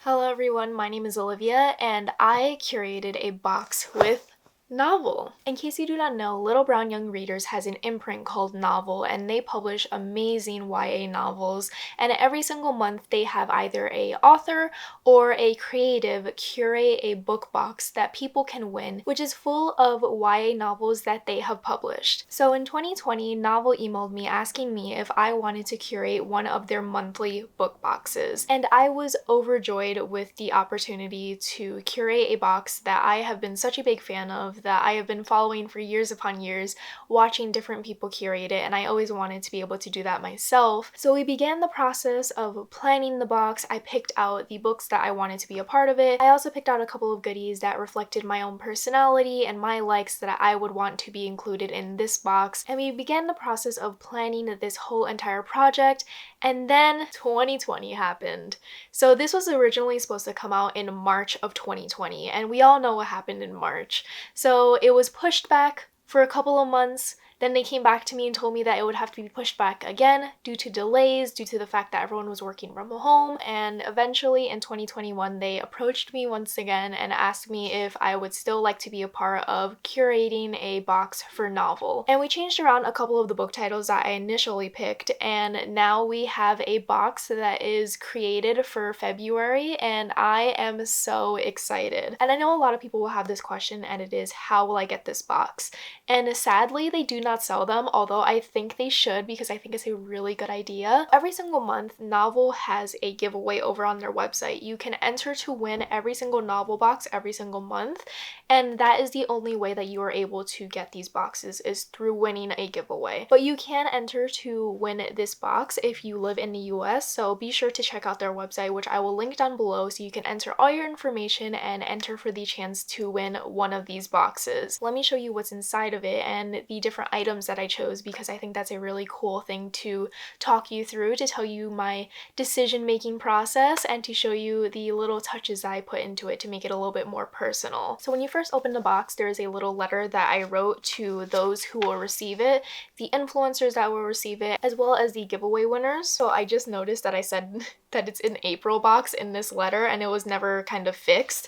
Hello everyone, my name is Olivia and I curated a box with Novel. In case you do not know, Little Brown Young Readers has an imprint called Novel and they publish amazing YA novels, and every single month they have either a author or a creative curate a book box that people can win, which is full of YA novels that they have published. So in 2020, Novel emailed me asking me if I wanted to curate one of their monthly book boxes, and I was overjoyed with the opportunity to curate a box that I have been such a big fan of, that I have been following for years upon years, watching different people curate it, and I always wanted to be able to do that myself. So we began the process of planning the box. I picked out the books that I wanted to be a part of it. I also picked out a couple of goodies that reflected my own personality and my likes that I would want to be included in this box, and we began the process of planning this whole entire project, and then 2020 happened. So this was originally supposed to come out in March of 2020, and we all know what happened in March. So it was pushed back for a couple of months. Then they came back to me and told me that it would have to be pushed back again due to delays, due to the fact that everyone was working from home, and eventually in 2021 they approached me once again and asked me if I would still like to be a part of curating a box for Novel. And we changed around a couple of the book titles that I initially picked, and now we have a box that is created for February, and I am so excited. And I know a lot of people will have this question, and it is, how will I get this box? And sadly, they do not sell them, although I think they should, because I think it's a really good idea. Every single month, Novel has a giveaway over on their website. You can enter to win every single Novel box every single month, and that is the only way that you are able to get these boxes, is through winning a giveaway. But you can enter to win this box if you live in the US, so be sure to check out their website, which I will link down below, so you can enter all your information and enter for the chance to win one of these boxes. Let me show you what's inside of it and the different items that I chose, because I think that's a really cool thing to talk you through, to tell you my decision-making process, and to show you the little touches that I put into it to make it a little bit more personal. So when you first open the box, there is a little letter that I wrote to those who will receive it, the influencers that will receive it, as well as the giveaway winners. So I just noticed that I said that it's an April box in this letter, and it was never kind of fixed,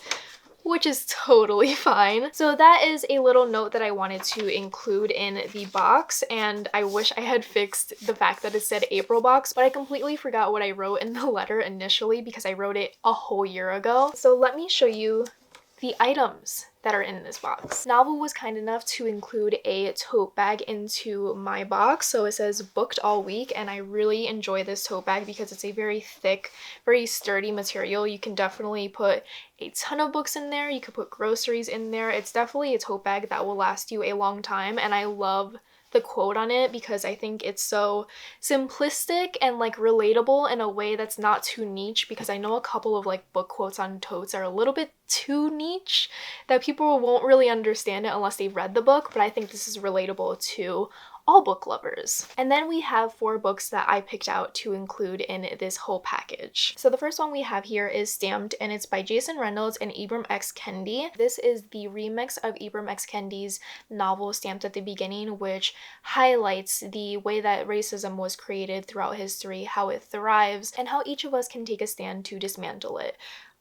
which is totally fine. So that is a little note that I wanted to include in the box, and I wish I had fixed the fact that it said April box, but I completely forgot what I wrote in the letter initially because I wrote it a whole year ago. So let me show you the items that are in this box. Novel was kind enough to include a tote bag into my box. So it says booked all week, and I really enjoy this tote bag because it's a very thick, very sturdy material. You can definitely put a ton of books in there. You could put groceries in there. It's definitely a tote bag that will last you a long time, and I love the quote on it because I think it's so simplistic and like relatable in a way that's not too niche, because I know a couple of like book quotes on totes are a little bit too niche that people won't really understand it unless they've read the book, but I think this is relatable to all book lovers. And then we have 4 books that I picked out to include in this whole package. So the first one we have here is Stamped, and it's by Jason Reynolds and Ibram X. Kendi. This is the remix of Ibram X. Kendi's novel Stamped at the Beginning, which highlights the way that racism was created throughout history, how it thrives, and how each of us can take a stand to dismantle it.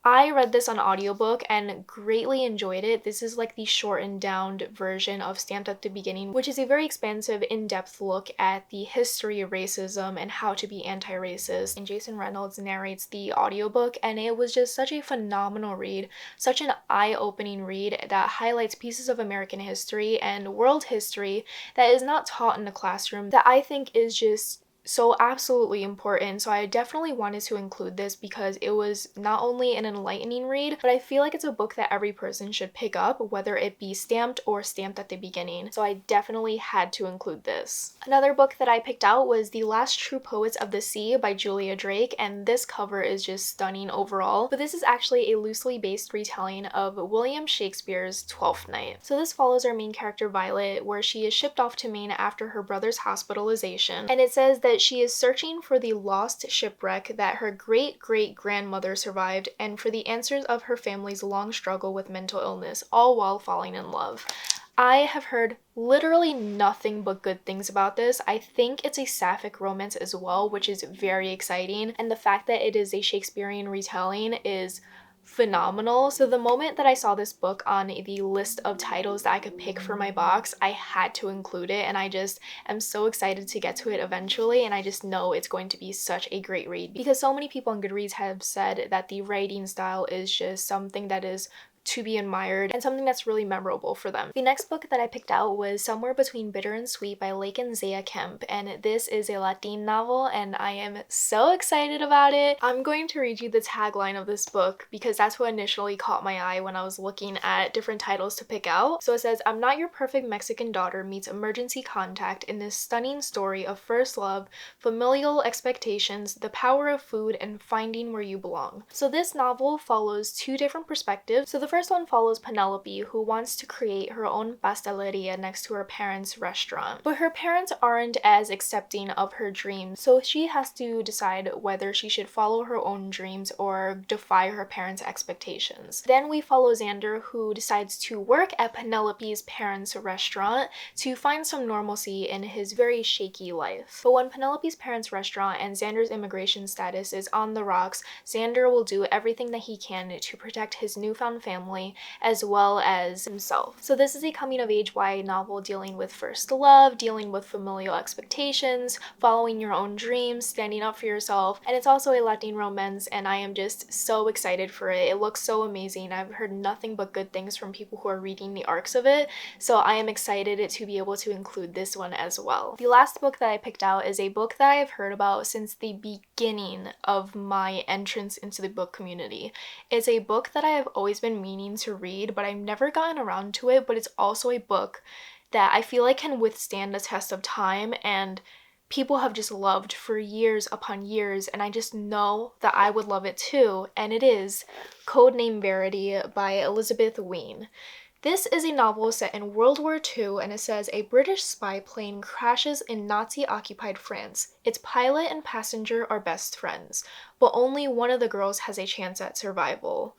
I read this on audiobook and greatly enjoyed it. This is like the shortened down version of Stamped at the Beginning, which is a very expansive, in-depth look at the history of racism and how to be anti-racist. And Jason Reynolds narrates the audiobook, and it was just such a phenomenal read, such an eye-opening read that highlights pieces of American history and world history that is not taught in the classroom, that I think is just so absolutely important. So I definitely wanted to include this because it was not only an enlightening read, but I feel like it's a book that every person should pick up, whether it be Stamped or Stamped at the Beginning. So I definitely had to include this. Another book that I picked out was The Last True Poets of the Sea by Julia Drake, and this cover is just stunning overall. But this is actually a loosely based retelling of William Shakespeare's Twelfth Night. So this follows our main character Violet, where she is shipped off to Maine after her brother's hospitalization, and it says that she is searching for the lost shipwreck that her great-great-grandmother survived, and for the answers of her family's long struggle with mental illness, all while falling in love. I have heard literally nothing but good things about this. I think it's a sapphic romance as well, which is very exciting. And the fact that it is a Shakespearean retelling is phenomenal. So the moment that I saw this book on the list of titles that I could pick for my box, I had to include it, and I just am so excited to get to it eventually, and I just know it's going to be such a great read because so many people on Goodreads have said that the writing style is just something that is to be admired and something that's really memorable for them. The next book that I picked out was Somewhere Between Bitter and Sweet by Lake and Zaya Kemp, and this is a Latin novel and I am so excited about it. I'm going to read you the tagline of this book because that's what initially caught my eye when I was looking at different titles to pick out. So it says, I'm not your perfect Mexican daughter meets emergency contact in this stunning story of first love, familial expectations, the power of food, and finding where you belong. So this novel follows two different perspectives. So the first one follows Penelope, who wants to create her own pasteleria next to her parents' restaurant. But her parents aren't as accepting of her dreams, so she has to decide whether she should follow her own dreams or defy her parents' expectations. Then we follow Xander, who decides to work at Penelope's parents' restaurant to find some normalcy in his very shaky life. But when Penelope's parents' restaurant and Xander's immigration status is on the rocks, Xander will do everything that he can to protect his newfound family as well as himself. So this is a coming-of-age YA novel dealing with first love, dealing with familial expectations, following your own dreams, standing up for yourself, and it's also a Latin romance, and I am just so excited for it. It looks so amazing. I've heard nothing but good things from people who are reading the arcs of it, so I am excited to be able to include this one as well. The last book that I picked out is a book that I have heard about since the beginning of my entrance into the book community. It's a book that I have always been meaning to read, but I've never gotten around to it, but it's also a book that I feel like can withstand the test of time and people have just loved for years upon years, and I just know that I would love it too, and it is Codename Verity by Elizabeth Wein. This is a novel set in World War II, and it says a British spy plane crashes in Nazi-occupied France. Its pilot and passenger are best friends, but only one of the girls has a chance at survival.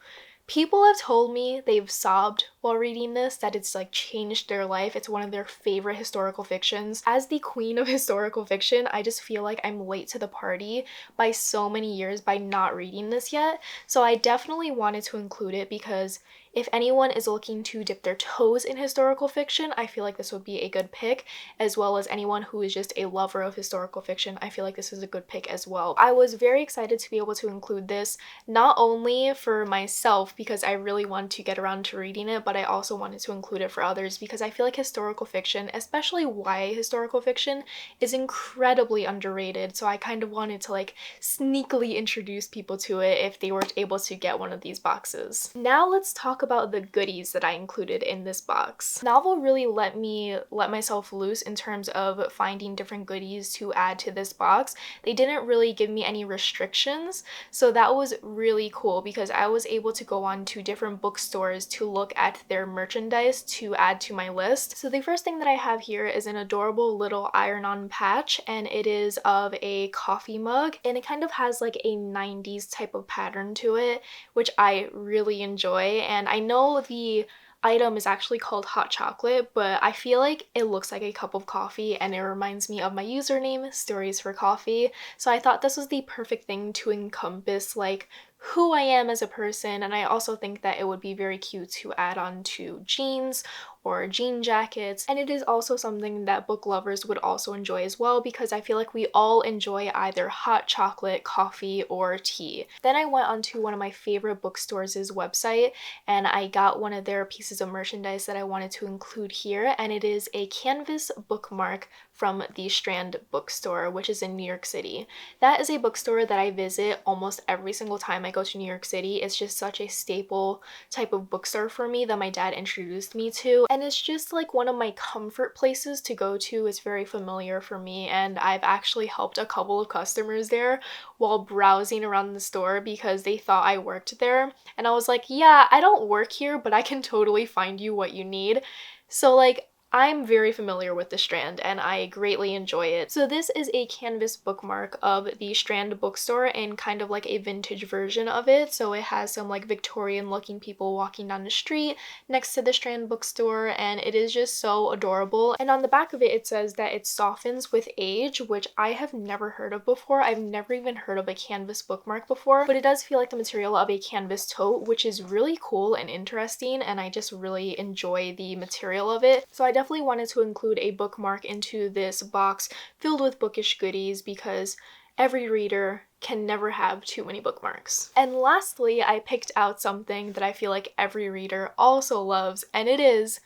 People have told me they've sobbed while reading this, that it's like changed their life. It's one of their favorite historical fictions. As the queen of historical fiction, I just feel like I'm late to the party by so many years by not reading this yet. So I definitely wanted to include it because if anyone is looking to dip their toes in historical fiction, I feel like this would be a good pick, as well as anyone who is just a lover of historical fiction, I feel like this is a good pick as well. I was very excited to be able to include this, not only for myself because I really want to get around to reading it, but I also wanted to include it for others because I feel like historical fiction, especially YA historical fiction, is incredibly underrated, so I kind of wanted to like sneakily introduce people to it if they were able to get one of these boxes. Now let's talk about the goodies that I included in this box. The novel really let myself loose in terms of finding different goodies to add to this box. They didn't really give me any restrictions, so that was really cool because I was able to go on to different bookstores to look at their merchandise to add to my list. So the first thing that I have here is an adorable little iron-on patch, and it is of a coffee mug, and it kind of has like a 90s type of pattern to it, which I really enjoy. And I know the item is actually called hot chocolate, but I feel like it looks like a cup of coffee and it reminds me of my username, Stories for Coffee. So I thought this was the perfect thing to encompass like who I am as a person, and I also think that it would be very cute to add on to jeans or jean jackets, and it is also something that book lovers would also enjoy as well because I feel like we all enjoy either hot chocolate, coffee, or tea. Then I went onto one of my favorite bookstores' website and I got one of their pieces of merchandise that I wanted to include here, and it is a canvas bookmark from the Strand bookstore, which is in New York City. That is a bookstore that I visit almost every single time I go to New York City. It's just such a staple type of bookstore for me that my dad introduced me to, and it's just like one of my comfort places to go to. It's very familiar for me, and I've actually helped a couple of customers there while browsing around the store because they thought I worked there, and I was like, yeah, I don't work here, but I can totally find you what you need. So like I'm very familiar with the Strand and I greatly enjoy it. So this is a canvas bookmark of the Strand bookstore and kind of like a vintage version of it. So it has some like Victorian looking people walking down the street next to the Strand bookstore, and it is just so adorable. And on the back of it, it says that it softens with age, which I have never heard of before. I've never even heard of a canvas bookmark before, but it does feel like the material of a canvas tote, which is really cool and interesting, and I just really enjoy the material of it. So I definitely wanted to include a bookmark into this box filled with bookish goodies because every reader can never have too many bookmarks. And lastly, I picked out something that I feel like every reader also loves, and it is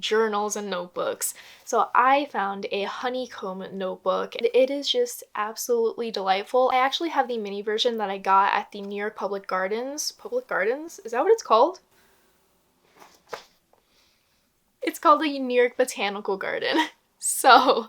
journals and notebooks. So I found a honeycomb notebook. It is just absolutely delightful. I actually have the mini version that I got at the New York Public Gardens. Public Gardens? Is that what it's called? It's called the New York Botanical Garden. So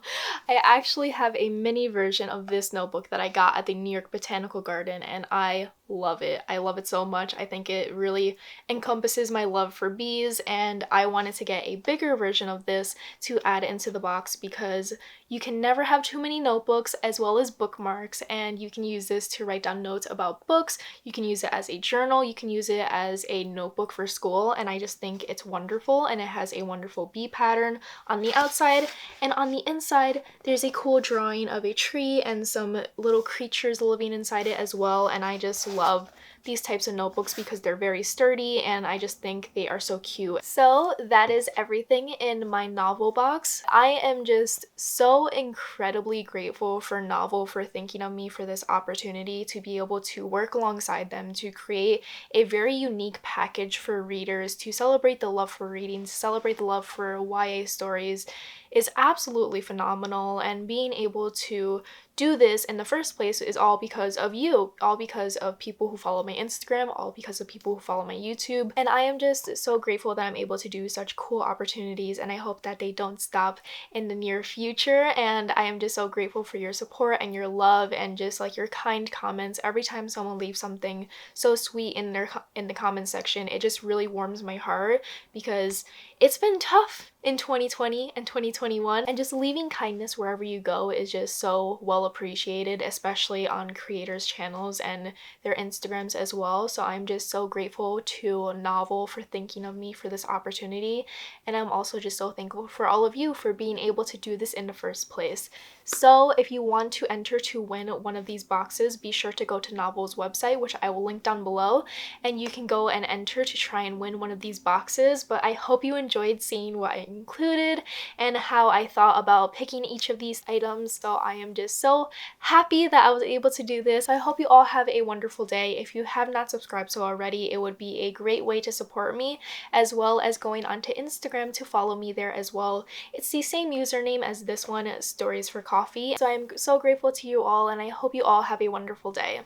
I actually have a mini version of this notebook that I got at the New York Botanical Garden, and I love it. I love it so much. I think it really encompasses my love for bees, and I wanted to get a bigger version of this to add into the box because you can never have too many notebooks as well as bookmarks, and you can use this to write down notes about books. You can use it as a journal. You can use it as a notebook for school, and I just think it's wonderful, and it has a wonderful bee pattern on the outside, and on the inside there's a cool drawing of a tree and some little creatures living inside it as well, and I just love these types of notebooks because they're very sturdy and I just think they are so cute. So that is everything in my novel box. I am just so incredibly grateful for Novel for thinking of me for this opportunity to be able to work alongside them to create a very unique package for readers to celebrate the love for reading, to celebrate the love for YA stories is absolutely phenomenal, and being able to do this in the first place is all because of you, all because of people who follow my Instagram, all because of people who follow my YouTube, and I am just so grateful that I'm able to do such cool opportunities, and I hope that they don't stop in the near future. And I am just so grateful for your support and your love and just like your kind comments every time someone leaves something so sweet in the comment section. It just really warms my heart because it's been tough in 2020 and 2021, and just leaving kindness wherever you go is just so well appreciated, especially on creators' channels and their Instagrams as well. So I'm just so grateful to Novel for thinking of me for this opportunity, and I'm also just so thankful for all of you for being able to do this in the first place. So if you want to enter to win one of these boxes, be sure to go to Novel's website, which I will link down below, and you can go and enter to try and win one of these boxes. But I hope you enjoyed seeing what I included and how I thought about picking each of these items. So I am just so happy that I was able to do this. I hope you all have a wonderful day. If you have not subscribed so already, it would be a great way to support me, as well as going onto Instagram to follow me there as well. It's the same username as this one, Stories for Coffee. So I'm so grateful to you all, and I hope you all have a wonderful day.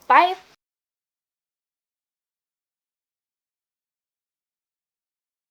Bye!